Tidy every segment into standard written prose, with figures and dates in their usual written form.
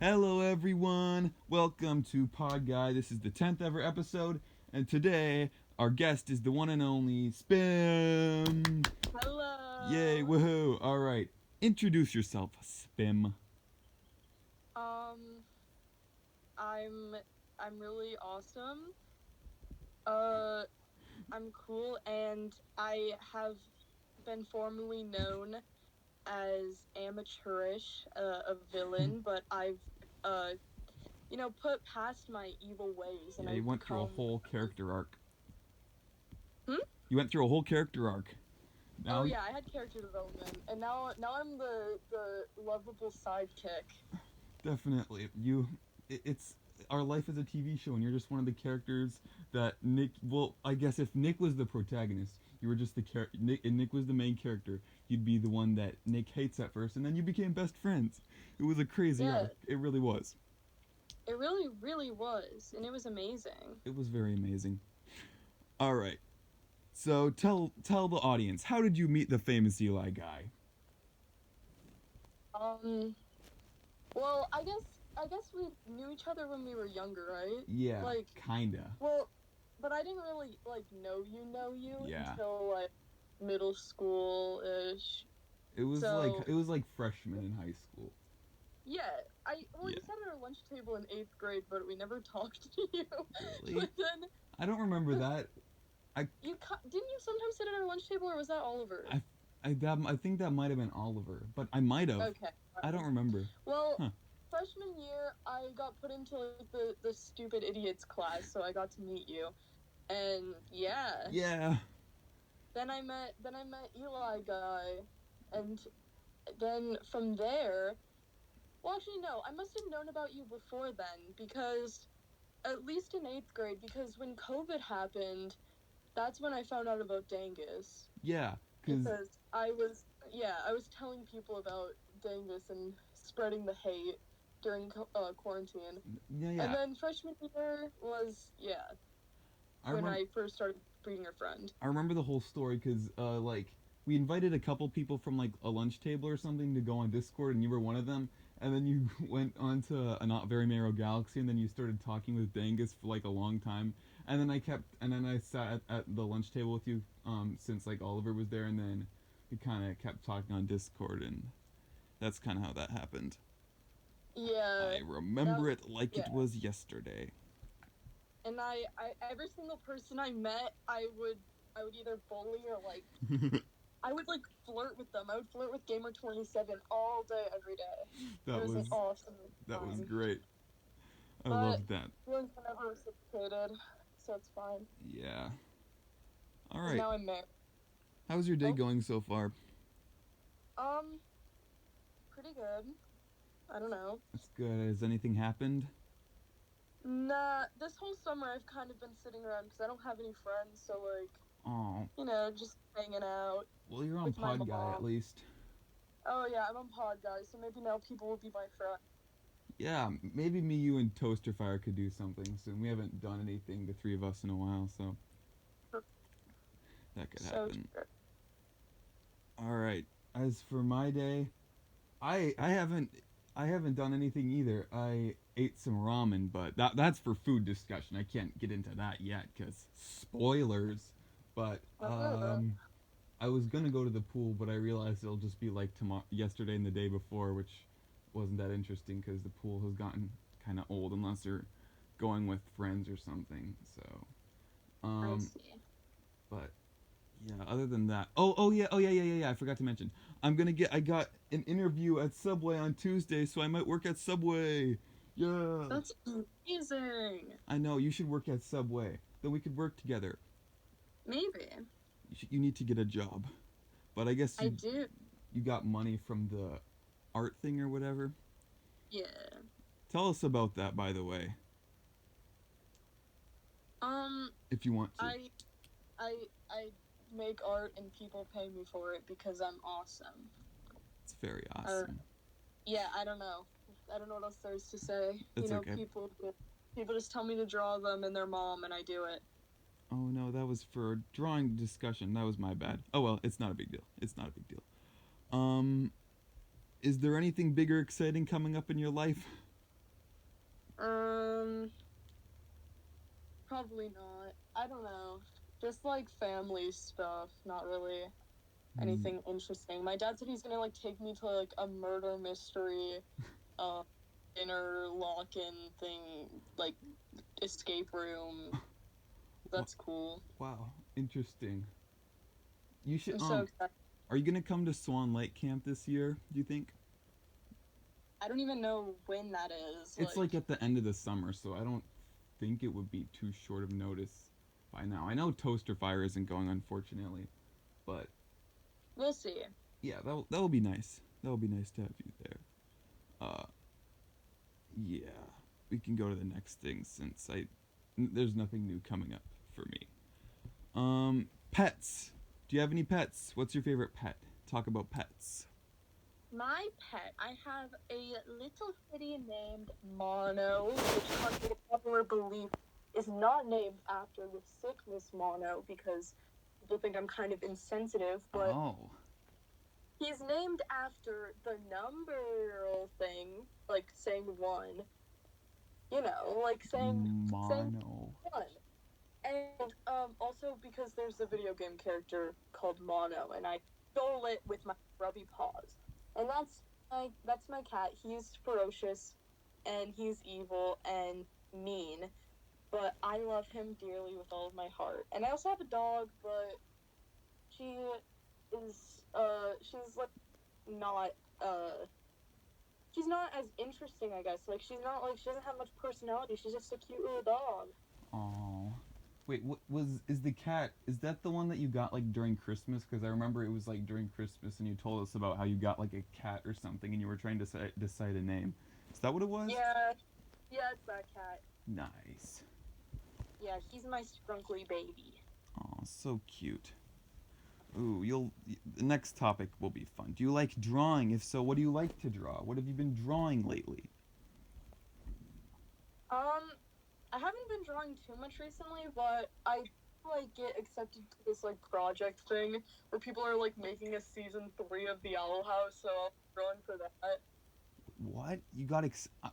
Hello, everyone. Welcome to Pod Guy. This is the 10th ever episode, and today our guest is the one and only Spim. Yay, Hello. woohoo. All right. Introduce yourself, Spim. Um, I'm I'm really awesome. Uh, I'm cool, and I have been formerly known as amateurish, a villain, but I've uh, put past my evil ways, and Yeah, you I've went through a become. whole character arc. Hmm? You went through a whole character arc. Oh Now, yeah, I had character development, and now I'm the lovable sidekick. definitely, it's our life as a TV show, and you're just one of the characters that Nick. Well, I guess if Nick was the protagonist, you were just the character. Nick was the main character. You'd be the one that Nick hates at first, and then you became best friends. It was a crazy Yeah, arc. It really was. it really, really was, and it was amazing. It was very amazing. All right. So tell the audience, how did you meet the famous Eli guy? Um, well, I guess we knew each other when we were younger, right? Yeah, Like, kinda. well, but I didn't really like know you Yeah. until like middle school ish. So It was like freshman in high school. yeah, Yeah. you sat at our lunch table in eighth grade, but we never talked to you. Really? But then, I don't remember but that. I didn't you sometimes sit at our lunch table, or was that Oliver? I I think that might have been Oliver, but I might have. Okay, I don't alright. remember. Well, Huh. freshman year, I got put into like the stupid idiots class, so I got to meet you. And yeah, Yeah. then I met Eli guy, and then from there, well, actually no, I must have known about you before then, because at least in eighth grade, because when COVID happened, that's when I found out about Dangus, Yeah, cuz because I was telling people about Dangus and spreading the hate during quarantine. yeah, And yeah. then freshman year was, I when remember I first started being your friend. I remember the whole story cuz like we invited a couple people from like a lunch table or something to go on Discord and you were one of them and then you went on to a not very narrow galaxy and then you started talking with Dangus for like a long time and then I sat at the lunch table with you since like Oliver was there and then we kind of kept talking on Discord and that's kind of how that happened. Yeah, I that remember it like it yeah. was yesterday. And I every single person I met, I would either bully or like I would like flirt with them. I would flirt with Gamer 27 all day, every day. It that was an was awesome that was time. great. I But loved that. feelings were never reciprocated, so it's fine. Yeah. All Because right. now I'm married. How's your day Oh, going so far? um, pretty good. I don't know. That's good. Has anything happened? Nah, this whole summer I've kind of been sitting around because I don't have any friends, so like, Oh, just hanging out well, you're on with my Pod Guy at mom. least. Oh yeah, I'm on Pod Guys, so maybe now people will be my friend. Yeah, maybe me, you, and Toaster Fire could do something soon. We haven't done anything, the three of us, in a while, so that could So happen. true. All right. As for my day, I haven't done anything either. I ate some ramen, but that's for food discussion. I can't get into that yet because spoilers. But Uh, I was gonna go to the pool, but I realized it'll just be like tomorrow, yesterday, and the day before, which wasn't that interesting because the pool has gotten kind of old unless you're going with friends or something. So, I um, see. but yeah, other than that, yeah. I forgot to mention. I got an interview at Subway on Tuesday, so I might work at Subway. Yeah. That's amazing. I know you should work at Subway. Then we could work together. Maybe. You need to get a job, but I guess I do. you got money from the art thing or whatever. Yeah. Tell us about that, by the way, Um, if you want to. I, I make art and people pay me for it because I'm awesome. It's very Uh, awesome. yeah, I don't know. I don't know what else there is to say. That's okay. People just tell me to draw them and their mom, and I do it. Oh no, that was for drawing discussion. That was my bad. Oh well, it's not a big deal. It's not a big deal. Um, is there anything big or exciting coming up in your life? Um, Probably not. I don't know. Just like family stuff, not really Hmm. anything interesting. My dad said he's gonna like take me to like a murder mystery, uh, inner lock-in thing, like escape room. Wha- That's cool. Wow, interesting. You should I'm so excited. Are you gonna come to Swan Lake Camp this year? Do you think? I don't even know when that is. It's Like, like at the end of the summer, so I don't think it would be too short of notice by now. I know Toaster Fire isn't going, unfortunately, but we'll see. yeah, that'll be nice. That'll be nice to have you there. Uh, yeah, we can go to the next thing since there's nothing new coming up for me. Pets. Do you have any pets? What's your favorite pet? Talk about pets. My pet, I have a little kitty named Mono, which, contrary to popular belief, is not named after the sickness mono because people think I'm kind of insensitive, but Oh, he's named after the number thing, like saying one, like saying mono. one. And also because there's a video game character called Mono, and I stole it with my grubby paws. And that's my cat. He's ferocious, and he's evil and mean, but I love him dearly with all of my heart. And I also have a dog, but she she's like not uh she's not as interesting, I guess. Like she doesn't have much personality. She's just a cute little dog. Oh. Wait, what was is the cat? Is that the one that you got like during Christmas? Because I remember it was like during Christmas, and you told us about how you got like a cat or something, and you were trying to decide a name. Is that what it was? Yeah, yeah, it's that cat. Nice. Yeah, he's my scrunkly baby. Oh, so cute. Ooh, the next topic will be fun. Do you like drawing? If so, what do you like to draw? What have you been drawing lately? Um, I haven't been drawing too much recently, but I like get accepted to this like project thing where people are like making a season 3 of the Owl House, so I'll be drawing for that. What? You got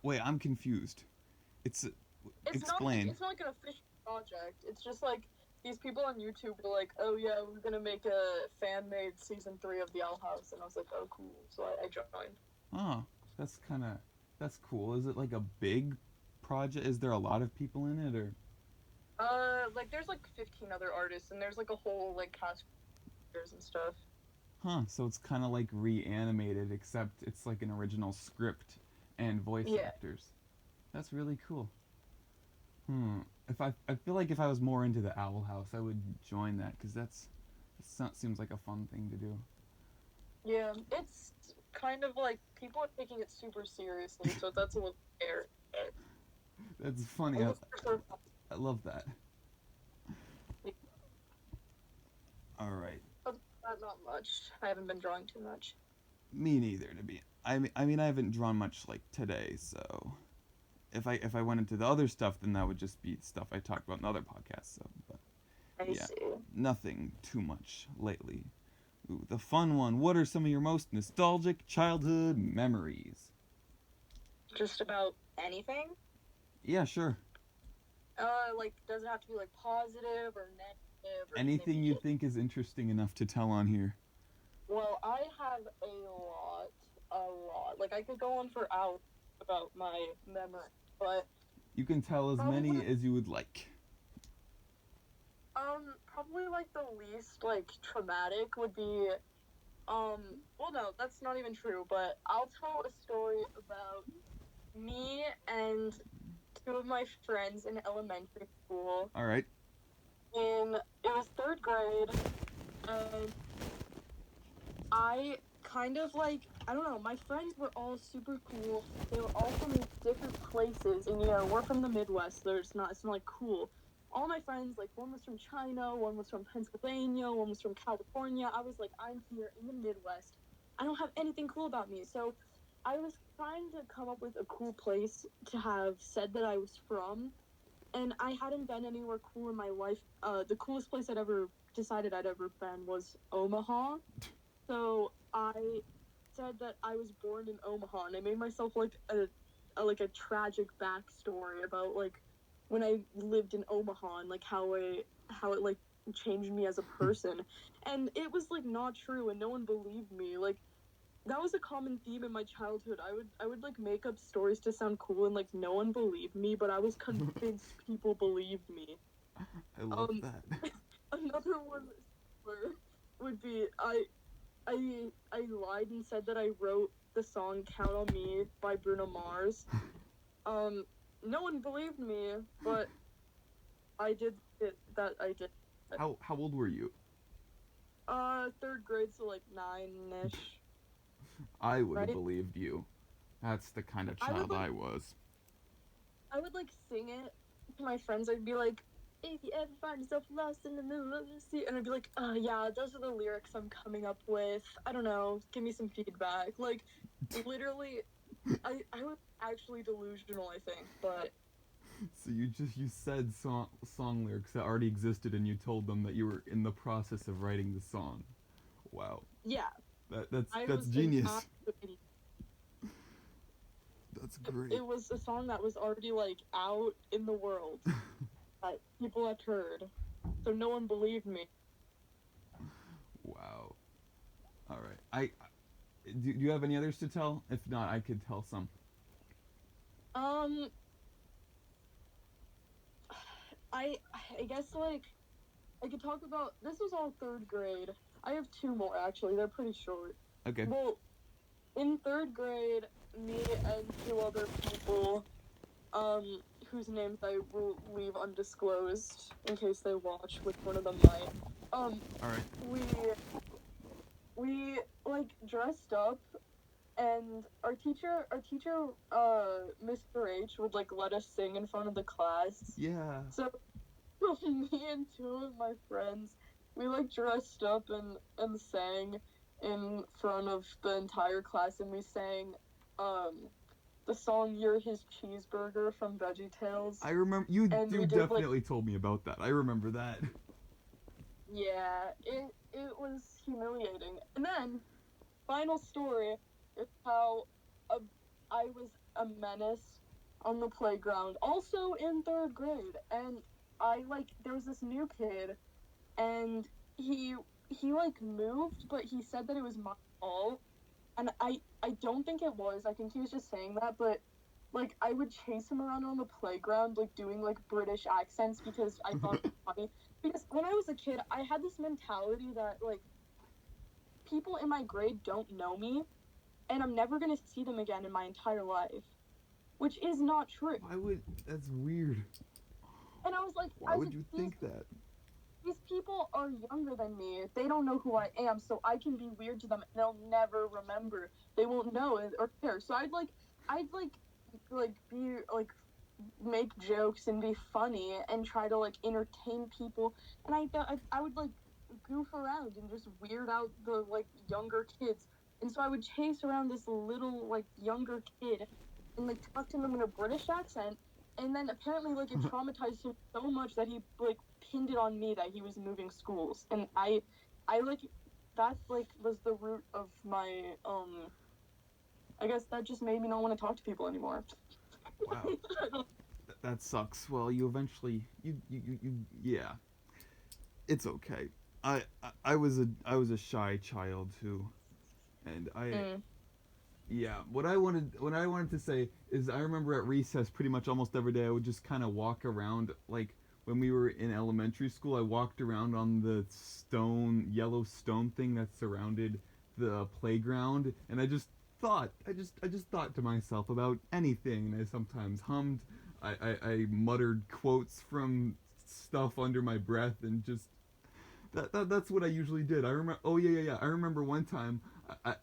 Wait, I'm confused. It's explain. It's not like an official project. It's just like these people on YouTube were like, "Oh yeah, we're gonna make a fan made season 3 of the Owl House," and I was like, "Oh cool," so I joined. Oh, that's kind of that's cool. Is it like a big project? Is there a lot of people in it, or? Like there's like 15 other artists, and there's like a whole like cast of characters and stuff. Huh, so it's kind of like reanimated, except it's like an original script and voice Yeah. actors. That's really cool. Hmm. I feel like if I was more into the Owl House, I would join that because seems like a fun thing to do. Yeah, it's kind of like people are taking it super seriously, so that's a little scary. That's funny. I just prefer I love that. All right. not much. I haven't been drawing too much. Me neither. I mean, I haven't drawn much like today, so if I went into the other stuff, then that would just be stuff I talked about in other podcasts. So, but I yeah, see. nothing too much lately. Ooh, the fun one. What are some of your most nostalgic childhood memories? Just about anything. Yeah, sure. Like does it have to be like positive or negative or Anything maybe you just? think is interesting enough to tell on here. Well, I have a lot. Like I could go on for hours about my memory, but You can tell as probably many as you would like. probably like the least like traumatic would be well no, that's not even true, but I'll tell a story about me and two of my friends in elementary school. All right. It was third grade, and I kind of like I don't know. My friends were all super cool. They were all from different places, and we're from the Midwest. It's not like cool. All my friends, like one was from China, one was from Pennsylvania, one was from California. I was like, I'm here in the Midwest. I don't have anything cool about me, so I was trying to come up with a cool place to have said that I was from, and I hadn't been anywhere cool in my life. The coolest place I'd ever decided I'd ever been was Omaha. So I said that I was born in Omaha, and I made myself like like a tragic backstory about like when I lived in Omaha and like how it like changed me as a person, and it was like not true and no one believed me. Like that was a common theme in my childhood. I would like make up stories to sound cool and like no one believed me, but I was convinced people believed me. I love Um, that. Another one where would be I lied and said that I wrote the song "Count on Me" by Bruno Mars. Um, no one believed me, but I did it. That I did. It. How old were you? Third grade, so like 9-ish, I would have right? believed you. That's the kind of I would child like I was. I would like sing it to my friends. I'd be like, "If you ever find yourself lost in the middle of the sea," and I'd be like, yeah, those are the lyrics I'm coming up with. I don't know. Give me some feedback." Like, literally, I was actually delusional, I think, but So you said song lyrics that already existed, and you told them that you were in the process of writing the song. Wow, yeah, I that's was an genius. absolute idiot. That's It great. was a song that was already like out in the world that people had heard, so no one believed me. Wow. All right. Do you have any others to tell? If not, I could tell some. Um, I guess like I could talk about this was all third grade. I have two more actually. They're pretty short. Okay. Well, in third grade, me and two other people, whose names I will leave undisclosed in case they watch, which one of them might. All right. We like dressed up, and our teacher, Mr. H, would like let us sing in front of the class. Yeah. So me and two of my friends, we like dressed up and sang in front of the entire class, and we sang um the song "You're His Cheeseburger" from VeggieTales, I remember and you we did like, definitely told me about that. I remember that. yeah, it was humiliating. And then final story is how a, I was a menace on the playground, also in third grade, and I like there was this new kid, and he he like moved, but he said that it was my fault, and I don't think it was. I think he was just saying that, but like I would chase him around on the playground, like doing like British accents because I thought it was funny. Because when I was a kid, I had this mentality that like people in my grade don't know me, and I'm never gonna see them again in my entire life, which is not true. Why would that's weird? And I was like, Why would you think that? these people are younger than me. They don't know who I am, so I can be weird to them, and they'll never remember. They won't know or care. So I'd like be like make jokes and be funny and try to like entertain people, and I would like goof around and just weird out the like younger kids. And so I would chase around this little like younger kid and like talk to him in a British accent, and then apparently like it traumatized him so much that he like pinned it on me that he was moving schools, and I like that like was the root of my I guess that just made me not want to talk to people anymore. Wow. That sucks. Well, you eventually you yeah. It's okay. I was a shy child too, and I Mm. yeah. What I wanted to say is I remember at recess pretty much almost every day I would just kind of walk around like when we were in elementary school. I walked around on the yellow stone thing that surrounded the playground, and I just thought to myself about anything. And I sometimes hummed. I muttered quotes from stuff under my breath and just that's what I usually did. I remember. Oh yeah. I remember one time. I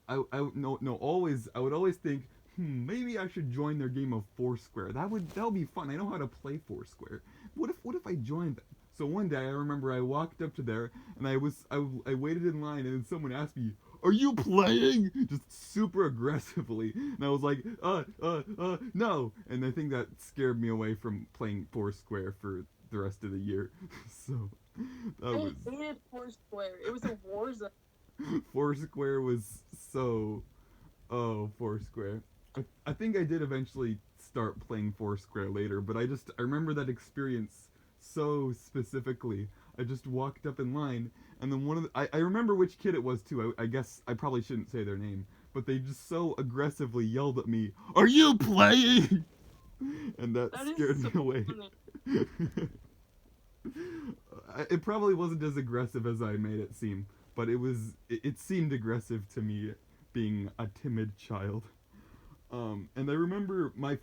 no no always. I would always think, maybe I should join their game of Foursquare. That would be fun. I know how to play Foursquare. What if I joined them? So one day I remember I walked up to there and I waited in line and then someone asked me, "Are you playing?" Just super aggressively, and I was like, no. And I think that scared me away from playing Foursquare for the rest of the year. So that I was hated Foursquare. It was a war zone. Foursquare was so Foursquare. I think I did eventually start playing Foursquare later, but I remember that experience so specifically. I just walked up in line, and then I remember which kid it was too. I guess I probably shouldn't say their name, but they just so aggressively yelled at me, "Are you playing?" And that That is scared so me away. funny. It probably wasn't as aggressive as I made it seem, but it seemed aggressive to me, being a timid child. And I remember my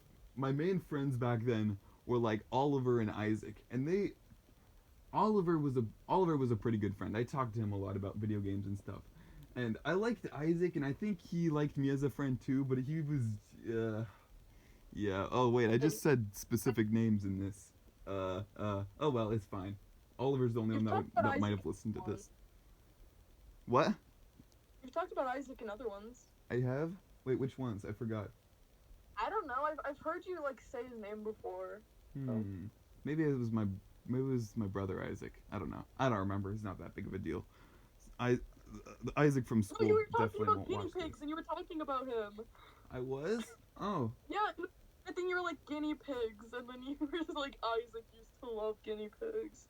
main friends back then were like Oliver and Isaac, and they Oliver was a pretty good friend. I talked to him a lot about video games and stuff, and I liked Isaac, and I think he liked me as a friend too. But he was, yeah. Oh wait, I just said specific names in this. Oh well, it's fine. Oliver's the only one You've talked about that might Isaac have listened to in other this. What? You've talked about Isaac in other ones. I have? Wait, which ones? I forgot. I don't know. I've heard you like say his name before. So. Hmm. Maybe it was my maybe it was my brother Isaac. I don't know. I don't remember. It's not that big of a deal. I Isaac from No, you school were talking definitely about won't guinea watch this. pigs, and you were talking about him. I was? Oh, Yeah, I think you were like guinea pigs, and then you were like Isaac used to love guinea pigs.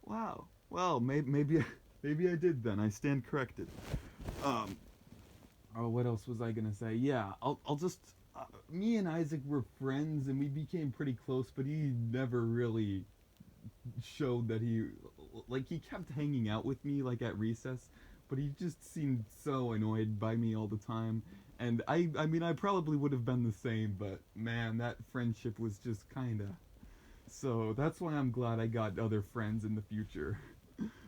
wow. Well, maybe maybe I did then. I stand corrected. Um. Oh, what else was I gonna say? Yeah, I'll just. Me and Isaac were friends, and we became pretty close. But he never really showed that he kept hanging out with me like at recess, but he just seemed so annoyed by me all the time. And I mean I probably would have been the same, but man, that friendship was just kind of. So that's why I'm glad I got other friends in the future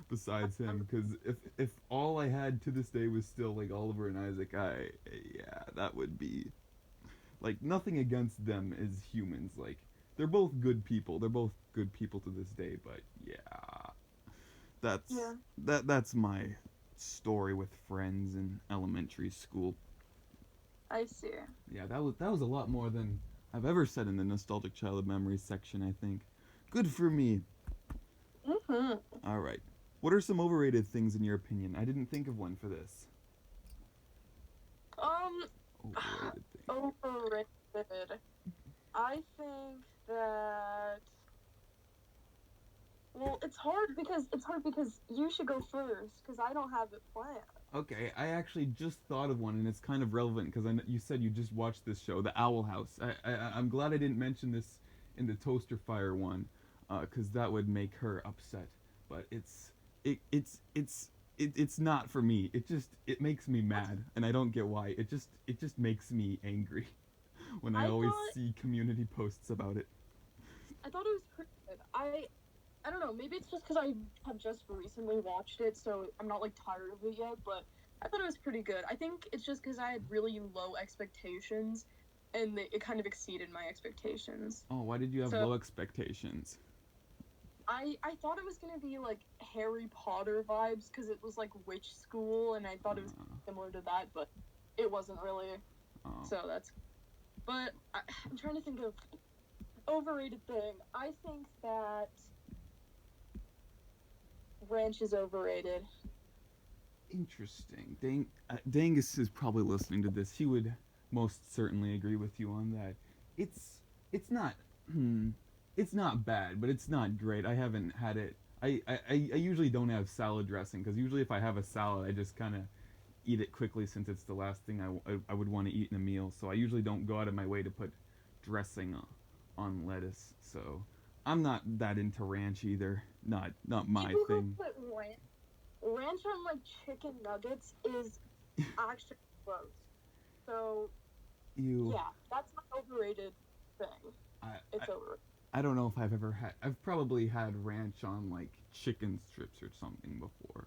besides him, because if all I had to this day was still like Oliver and Isaac, I yeah, that would be like nothing against them as humans. Like they're both good people. They're both good people to this day. But yeah, that's Yeah. that's my story with friends in elementary school. I see. Yeah, that was a lot more than I've ever said in the nostalgic childhood memories section. I think. Good for me. Mhm. All right. What are some overrated things in your opinion? I didn't think of one for this. Um, Overrated thing. overrated. I think that. Well, it's hard because you should go first because I don't have it planned. Okay, I actually just thought of one, and it's kind of relevant because you said you just watched this show, The Owl House. I'm glad I didn't mention this in the Toaster Fire one, because that would make her upset. But it's not for me. It makes me mad, and I don't get why. It just makes me angry when I I always thought see community posts about it. I thought it was pretty good. I don't know. Maybe it's just because I have just recently watched it, so I'm not like tired of it yet. But I thought it was pretty good. I think it's just because I had really low expectations, and it kind of exceeded my expectations. Oh, why did you have So low expectations? I thought it was gonna be like Harry Potter vibes because it was like witch school, and I thought it was Uh, similar to that, but it wasn't really. oh, So that's. But I'm trying to think of overrated thing. I think that ranch is overrated. interesting. Dangus is probably listening to this. He would most certainly agree with you on that. It's it's not hmm, it's not bad, but it's not great. I haven't had it. I usually don't have salad dressing because usually if I have a salad, I just kind of eat it quickly since it's the last thing I would want to eat in a meal. So I usually don't go out of my way to put dressing on lettuce. So I'm not that into ranch either. Not my People who thing. put ranch on like chicken nuggets is actually gross. So You yeah, that's my overrated thing. I, I It's over. I don't know if I've ever had. I've probably had ranch on like chicken strips or something before,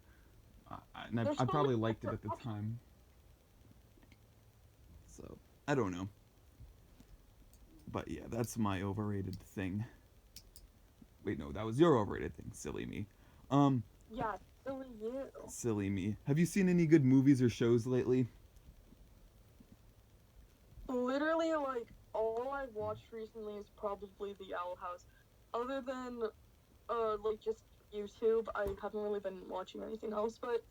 and There's I so many probably liked it other at the options. time. So I don't know, but yeah, that's my overrated thing. Wait, no, that was your overrated thing. Silly me. Um, Yeah, silly you. silly me. Have you seen any good movies or shows lately? Literally, like all I've watched recently is probably The Owl House. Other than like just YouTube, I haven't really been watching anything else. But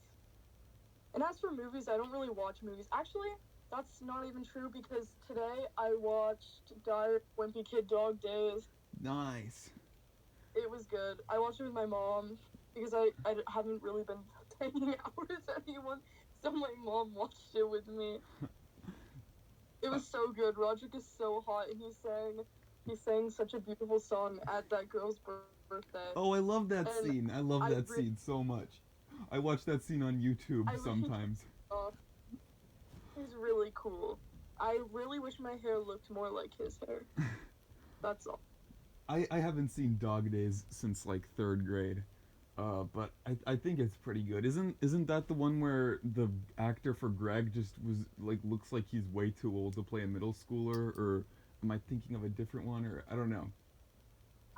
and as for movies, I don't really watch movies. Actually, that's not even true because today I watched Dire Wimpy Kid Dog Days. Nice. It was good. I watched it with my mom because I haven't really been hanging out with anyone, so my mom watched it with me. It Uh, was so good. Roderick is so hot, and he sang such a beautiful song at that girl's birthday. oh, I love And that scene. I love I that really, scene so much. I watch that scene on YouTube I wish he could. sometimes. Uh, he's really cool. I really wish my hair looked more like his hair. That's all. I haven't seen Dog Days since like third grade. But I think it's pretty good. Isn't that the one where the actor for Greg just was like looks like he's way too old to play a middle schooler, or am I thinking of a different one, or I don't know.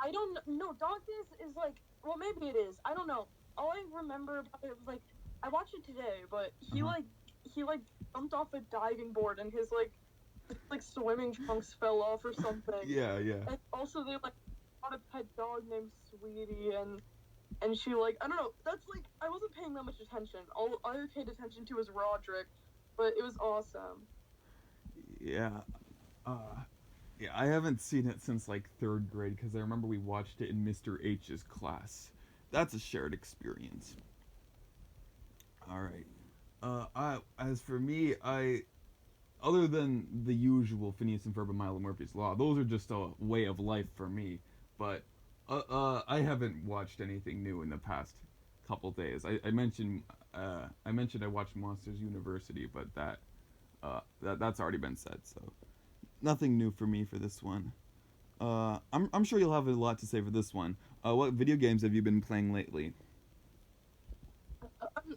I don't know. Dog Days is like, well, maybe it is. I don't know. All I remember about it was like, I watched it today, but Uh huh. he jumped off a diving board and his swimming trunks fell off or something. Yeah, yeah. And also they like got a pet dog named Sweetie, and she like, I don't know. That's like, I wasn't paying that much attention. All I paid attention to was Roderick, but it was awesome. Yeah. Uh, yeah. I haven't seen it since like third grade because I remember we watched it in Mr. H's class. That's a shared experience. All right. As for me, other than the usual Phineas and Ferb and Milo Murphy's Law, those are just a way of life for me. But I haven't watched anything new in the past couple days. I mentioned I watched Monsters University, but that's already been said. So nothing new for me for this one. I'm sure you'll have a lot to say for this one. What video games have you been playing lately?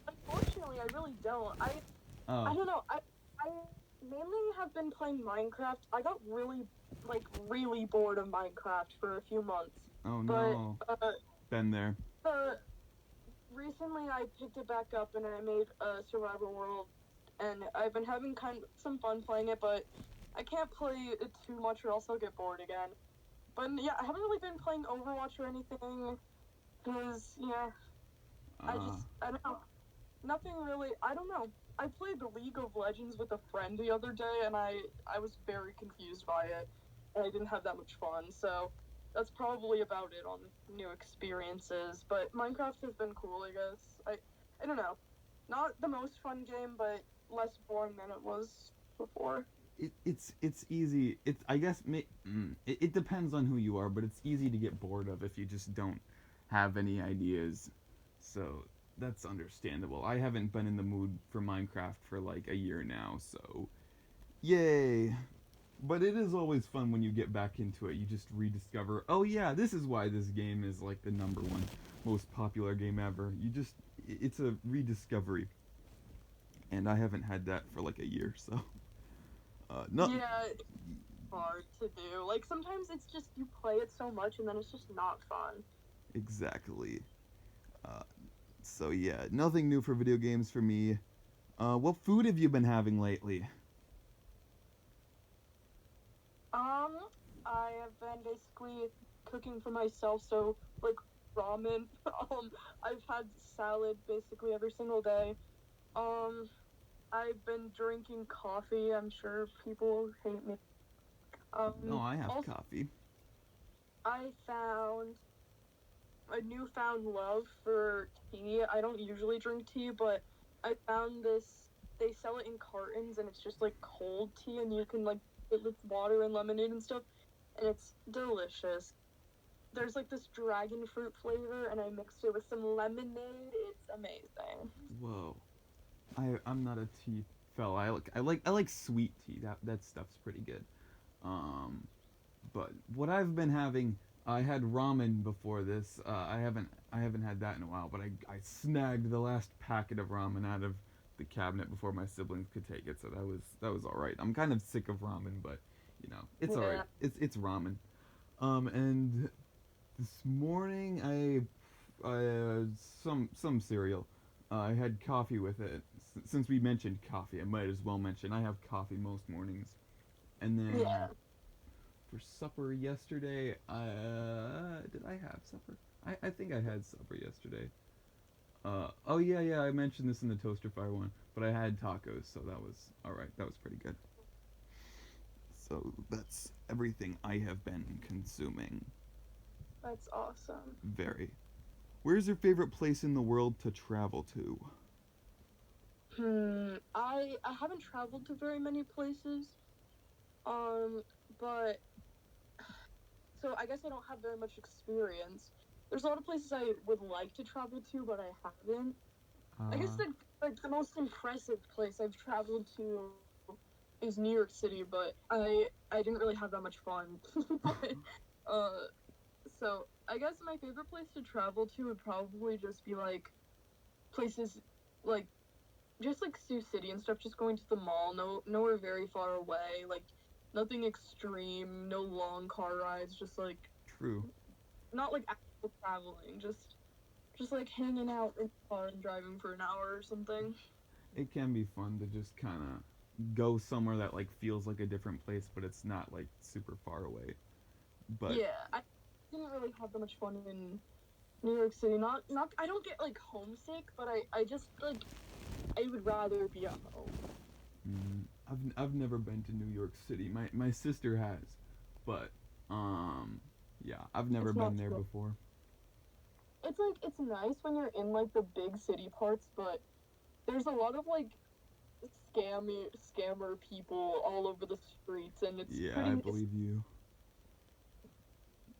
Unfortunately, I really don't. I Oh, don't know. I mainly have been playing Minecraft. I got really bored of Minecraft for a few months, oh but no, been there. uh, recently I picked it back up and I made a survival world, and I've been having kind of some fun playing it, but I can't play it too much or else I'll get bored again. But yeah, I haven't really been playing Overwatch or anything because yeah, Uh, I don't know. Nothing really. I don't know. I played the League of Legends with a friend the other day, and I was very confused by it, and I didn't have that much fun. So that's probably about it on new experiences. But Minecraft has been cool, I guess. I don't know. Not the most fun game, but less boring than it was before. it's easy. It's I guess it depends on who you are, but it's easy to get bored of if you just don't have any ideas. So that's understandable. I haven't been in the mood for Minecraft for like a year now, so yay. But it is always fun when you get back into it. You just rediscover, oh yeah, this is why this game is like the number one most popular game ever. It's a rediscovery, and I haven't had that for like a year, so no, Yeah, it's hard to do. Like sometimes it's just you play it so much, and then it's just not fun. exactly. Uh, so yeah, nothing new for video games for me. What food have you been having lately? Um, I have been basically cooking for myself, so like ramen. I've had salad basically every single day. Um, I've been drinking coffee. I'm sure people hate me. No, I have Also, coffee. I found a newfound love for tea. I don't usually drink tea, but I found this. They sell it in cartons, and it's just like cold tea, and you can like it with water and lemonade and stuff, and it's delicious. There's like this dragon fruit flavor, and I mixed it with some lemonade. It's amazing. Whoa, I'm not a tea fella. I like sweet tea. That stuff's pretty good. Um, but what I've been having, I had ramen before this. I haven't had that in a while. But I snagged the last packet of ramen out of the cabinet before my siblings could take it. So that was all right. I'm kind of sick of ramen, but it's all right. Yeah. It's ramen. And this morning some cereal. I had coffee with it. Since we mentioned coffee, I might as well mention I have coffee most mornings. And then Yeah. for supper yesterday, did I have supper? I think I had supper yesterday. Oh yeah, I mentioned this in the toaster fire one, but I had tacos, so that was all right. That was pretty good. So that's everything I have been consuming. That's awesome. Very. Where's your favorite place in the world to travel to? I haven't traveled to very many places. Um, but so I guess I don't have very much experience. There's a lot of places I would like to travel to, but I haven't. I guess Uh, the most impressive place I've traveled to is New York City, but I didn't really have that much fun. but uh, so I guess my favorite place to travel to would probably just be like places like just like Sioux City and stuff. Just going to the mall, nowhere very far away, like nothing extreme, no long car rides, just like true. not like actual traveling, just like hanging out in the car and driving for an hour or something. It can be fun to just kind of go somewhere that like feels like a different place, but it's not like super far away. But Yeah, I didn't really have that much fun in New York City. Not I don't get like homesick, but I just like I would rather be at home. I've never been to New York City. My sister has, but um, yeah, I've never It's been not there too. before. It's like it's nice when you're in like the big city parts, but there's a lot of like scammer people all over the streets, and it's Yeah, I pretty. It's believe you.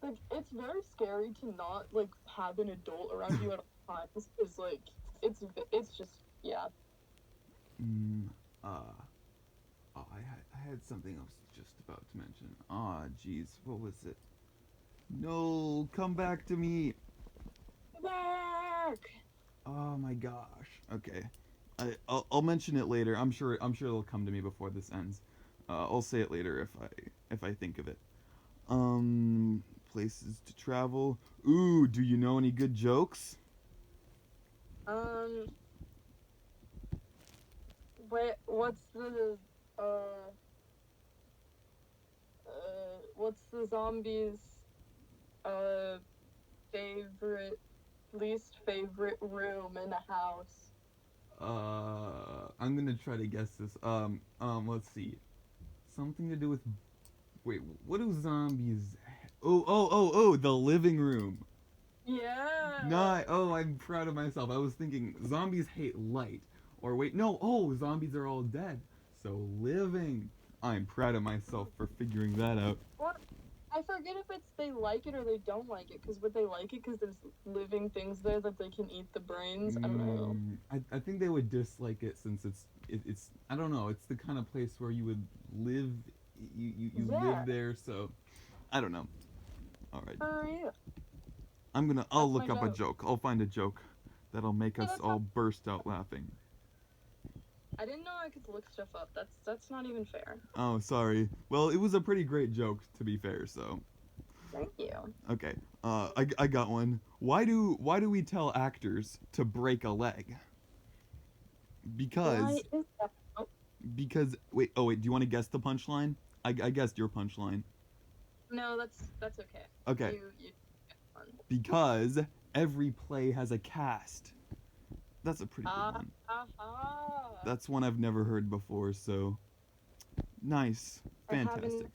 like it's very scary to not like have an adult around you at all times. Because like it's just yeah. mm, uh, I had something I was just about to mention. Ah, jeez, what was it? No, come back to me. Back. Oh my gosh. Okay. I'll mention it later. I'm sure it'll come to me before this ends. I'll say it later if I think of it. Um, places to travel. Ooh, do you know any good jokes? Um, what's the uh what's the zombies uh favorite least favorite room in a house? I'm gonna try to guess this. Let's see. Something to do with. Wait, what do zombies? Oh, the living room. Yeah. Not. Oh, I'm proud of myself. I was thinking zombies hate light. Or wait, no. Oh, zombies are all dead. So living. I'm proud of myself for figuring that out. Or I forget if it's they like it or they don't like it. Because would they like it because there's living things there that they can eat the brains? I don't know. I think they would dislike it since it's I don't know. It's the kind of place where you would live. You Yeah. live there, so I don't know. All right. For real. I'll That's my look up a joke. joke. I'll find a joke that'll make Hey, us that's all not. burst out laughing. I didn't know I could look stuff up. That's not even fair. Oh, sorry. Well, it was a pretty great joke to be fair, so Thank you. okay. I got one. Why do we tell actors to break a leg? Why Because is that? Oh, wait, do you want to guess the punchline? I guessed your punchline. no, that's okay. Okay. You get one. Because every play has a cast. That's a pretty good Ah, one. aha. That's one I've never heard before, so nice. I haven't. Fantastic.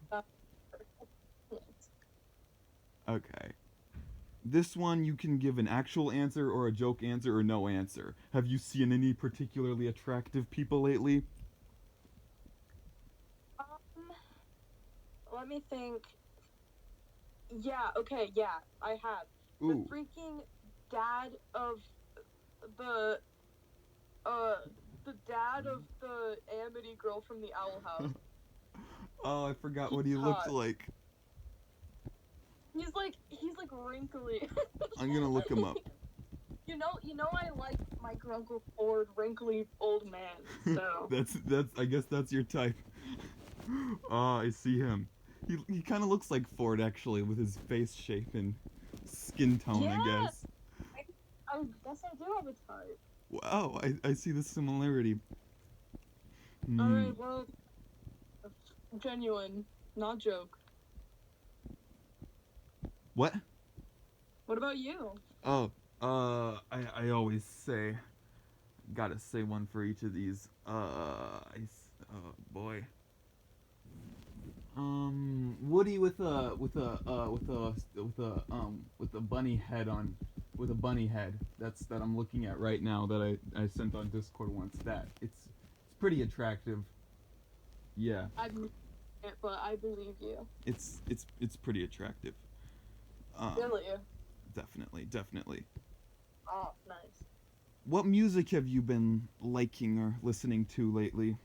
Okay. This one you can give an actual answer or a joke answer or no answer. Have you seen any particularly attractive people lately? Um, let me think. Yeah, okay, yeah, I have. The Ooh. freaking dad of the uh the dad of the Amity girl from the Owl House. Oh, I forgot He's what he looked hot. like. He's like wrinkly. I'm gonna look him up. You know I like my Grunkle Ford wrinkly old man, so That's I guess that's your type. Ah, I see him. He kind of looks like Ford actually with his face shape and skin tone, I yeah, guess. I guess I do have a type. Wow, I see the similarity. Hmm. Alright, well, genuine, not joke. What? What about you? Oh, I always say, gotta say one for each of these. Oh boy. Woody with a bunny head on, with a bunny head. That's that I'm looking at right now that I sent on Discord once. That it's pretty attractive. Yeah, I've never seen it, but I believe you. it's pretty attractive. Um, Really? definitely, definitely. Oh, nice. What music have you been liking or listening to lately?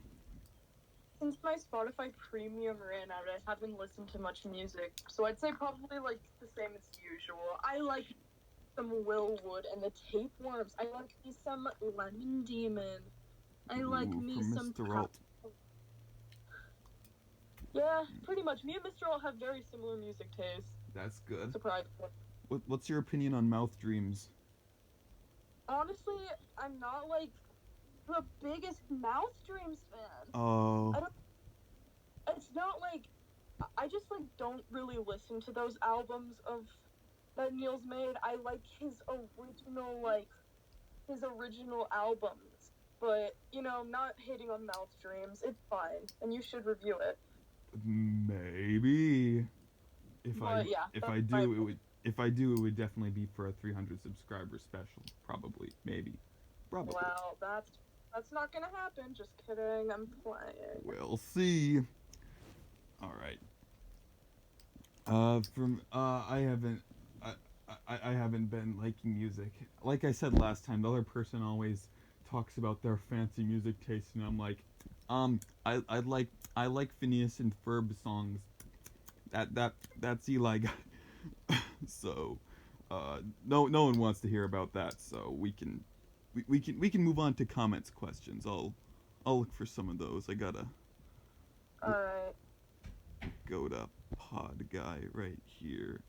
Since my Spotify premium ran out, I haven't listened to much music. So I'd say probably like the same as usual. I like some Will Wood and the Tapeworms. I like me some Lemon Demon. I like Ooh, me from some Mr. Alt. Yeah, pretty much. Me and Mr. All have very similar music tastes. That's good. Surprisingly. What's your opinion on Mouth Dreams? Honestly, I'm not like the biggest Mouth Dreams fan. Oh, I don't. It's not like I just like don't really listen to those albums of that Neil's made. I like his original albums. But I'm not hating on Mouth Dreams. It's fine, and you should review it. maybe. If I But yeah, if that's I my do, it opinion. would if I do, it would definitely be for a 300 subscriber special. Probably, maybe, probably. Well, that's not gonna happen. Just kidding. I'm playing. We'll see. All right. From I haven't. I haven't been liking music. Like I said last time, the other person always talks about their fancy music taste, and I'm like, I like Phineas and Ferb songs. That's Eli. So, no one wants to hear about that. So we can move on to comments questions. I'll look for some of those. I gotta Alright. go to Pod Guy right here,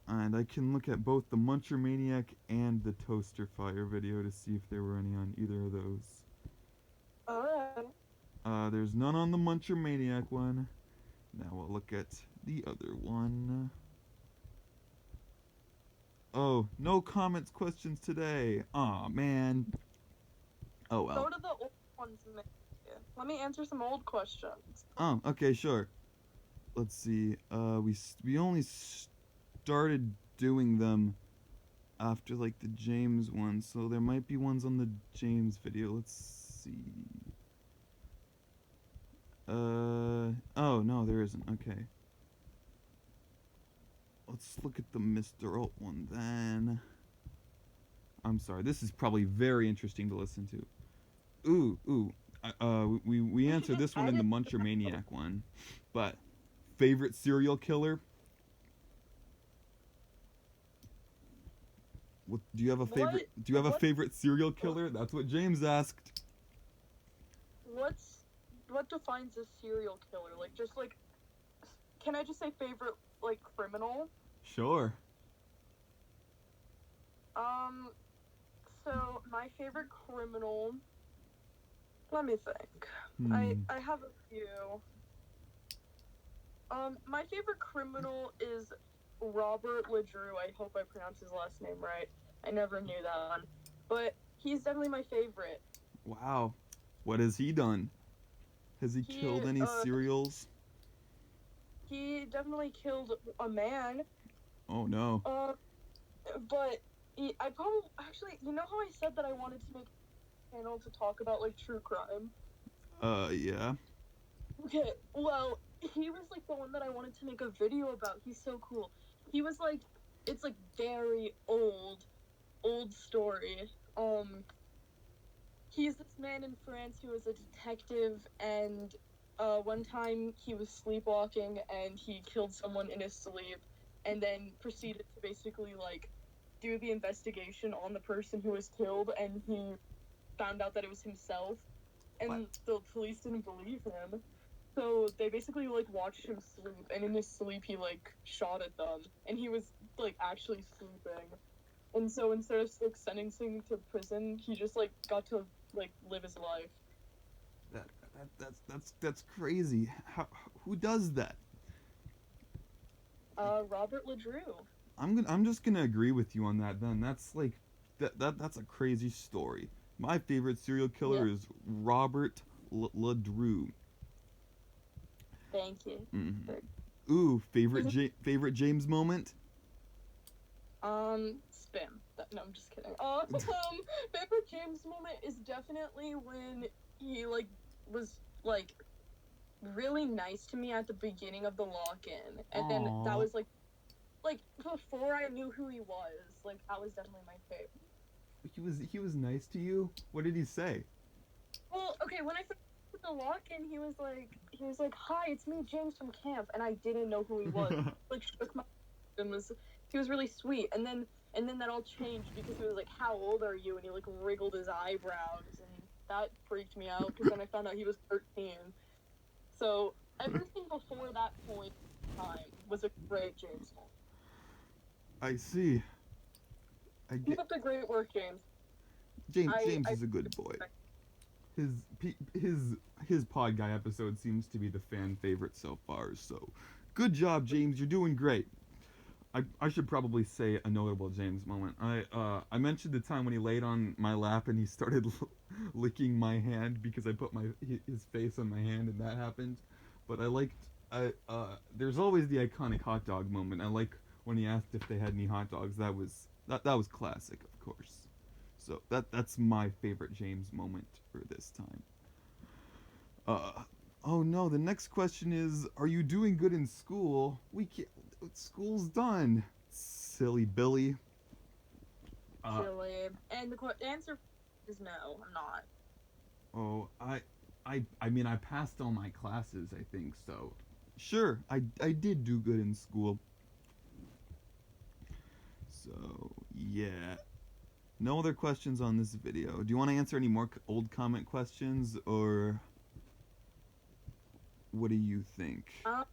and I can look at both the Muncher Maniac and the Toaster Fire video to see if there were any on either of those. Alright. There's none on the Muncher Maniac one. Now we'll look at the other one. Oh, no comments questions today. Aw, man. Oh Go well. to the old ones, maybe. Let me answer some old questions. Oh, okay, sure. Let's see. We only started doing them after like the James one, so there might be ones on the James video. Let's see. Oh no, there isn't. Okay. Let's look at the Mr. Alt one then. I'm sorry. This is probably very interesting to listen to. Ooh. We We should answered just this one in the edit. Muncher Maniac one, but favorite serial killer? What do you have a What? favorite? Do you have a What? favorite serial killer? That's what James asked. What defines a serial killer? Like, just like, can I just say favorite like criminal? Sure. Um. So my favorite criminal. Let me think. I Hmm. I have a few. My favorite criminal is Robert Ledrew. I hope I pronounced his last name right. I never knew that one. But he's definitely my favorite. Wow. What has he done? Has he He killed any uh serials? he definitely killed a man. Oh no. Uh but I probably actually, how I said that I wanted to make a channel to talk about like true crime? Yeah. Okay, well, he was like the one that I wanted to make a video about. He's so cool. He was like, it's like very old story. He's this man in France who is a detective, and one time he was sleepwalking and he killed someone in his sleep, and then proceeded to basically like do the investigation on the person who was killed, and he found out that it was himself, What? and the police didn't believe him. So they basically like watched him sleep, and in his sleep he like shot at them, and he was like actually sleeping. And so instead of like sentencing to prison, he just like got to like live his life. That's crazy. How, who does that? Robert Ledrew. I'm just gonna agree with you on that. Then that's like that's a crazy story. My favorite serial killer Yep. is Robert Ladrew. Thank you. Hmm. For- Ooh, He's favorite James moment. Spim. No, I'm just kidding. Favorite James moment is definitely when he like was like really nice to me at the beginning of the lock-in, and then that Aww. was like before I knew who he was. Like that was definitely my favorite. He was nice to you. What did he say? Well, okay, when I first did the lock-in, he was like, "Hi, it's me, James from camp," and I didn't know who he was. Like shook my hand and was he was really sweet, and then that all changed because he was like, "How old are you?" and he like wriggled his eyebrows, and that freaked me out because then I found out he was 13. So everything before that point in time was a great James moment. I see. I Keep get up the great work, James. James I is a good boy. His his pod guy episode seems to be the fan favorite so far. So, good job, James. You're doing great. I should probably say a notable James moment. I mentioned the time when he laid on my lap and he started licking my hand because I put his face on my hand and that happened. But I liked there's always the iconic hot dog moment. I like when he asked if they had any hot dogs. That was classic, of course. So that's my favorite James moment for this time. Uh, oh no, the next question is, are you doing good in school? We can't. School's done. Silly Billy. Uh, silly. And the answer is no, I'm not. oh, I mean, I passed all my classes. I think so. Sure, I did do good in school. So yeah. No other questions on this video. Do you want to answer any more old comment questions, or what do you think? Um,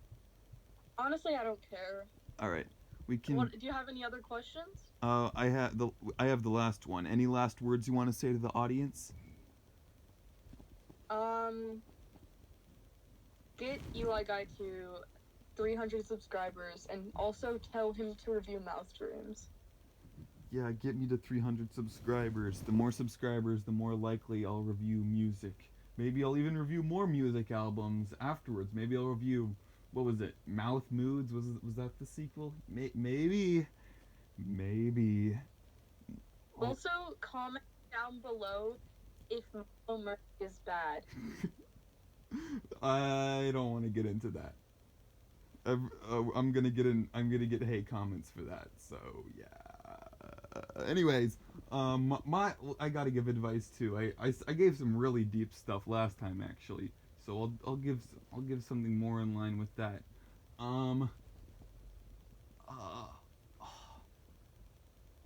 Honestly, I don't care. All right, we can. What do you have any other questions? I have the last one. Any last words you want to say to the audience? Um, get Eli Guy to 300 subscribers, and also tell him to review Mouth Dreams. Yeah, get me to 300 subscribers. The more subscribers, the more likely I'll review music. Maybe I'll even review more music albums afterwards. Maybe I'll review, what was it? Mouth Moods? Was that the sequel? Maybe. Maybe. Oh. Also, comment down below if Murray is bad. I don't want to get into that. I'm gonna get hate comments for that. So yeah. Anyways, my I gotta give advice too. I gave some really deep stuff last time actually. So I'll give something more in line with that. Um. Uh.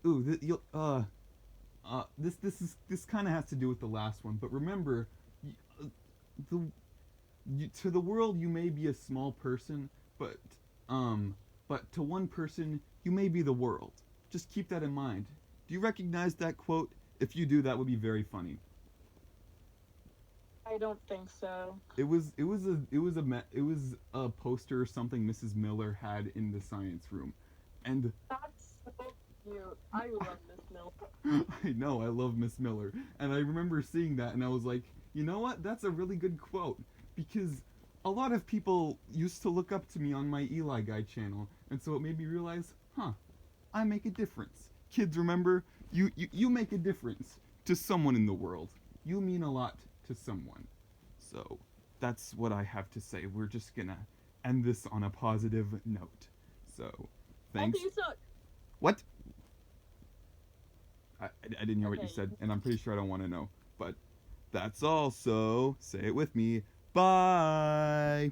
Ooh. This kind of has to do with the last one. But remember, the to the world you may be a small person, but but to one person you may be the world. Just keep that in mind. Do you recognize that quote? If you do, that would be very funny. I don't think so. It was a poster or something Mrs. Miller had in the science room, and That's so cute. I love Miss Mill. I know I love Miss Miller, and I remember seeing that, and I was like, you know what? That's a really good quote because a lot of people used to look up to me on my Eli Guy channel, and so it made me realize, huh, I make a difference. Kids, remember, you make a difference to someone in the world. You mean a lot to someone. So that's what I have to say. We're just gonna end this on a positive note. So Also, thanks. you suck. What? I didn't hear what you Okay. said, and I'm pretty sure I don't want to know. But that's all. So say it with me. Bye.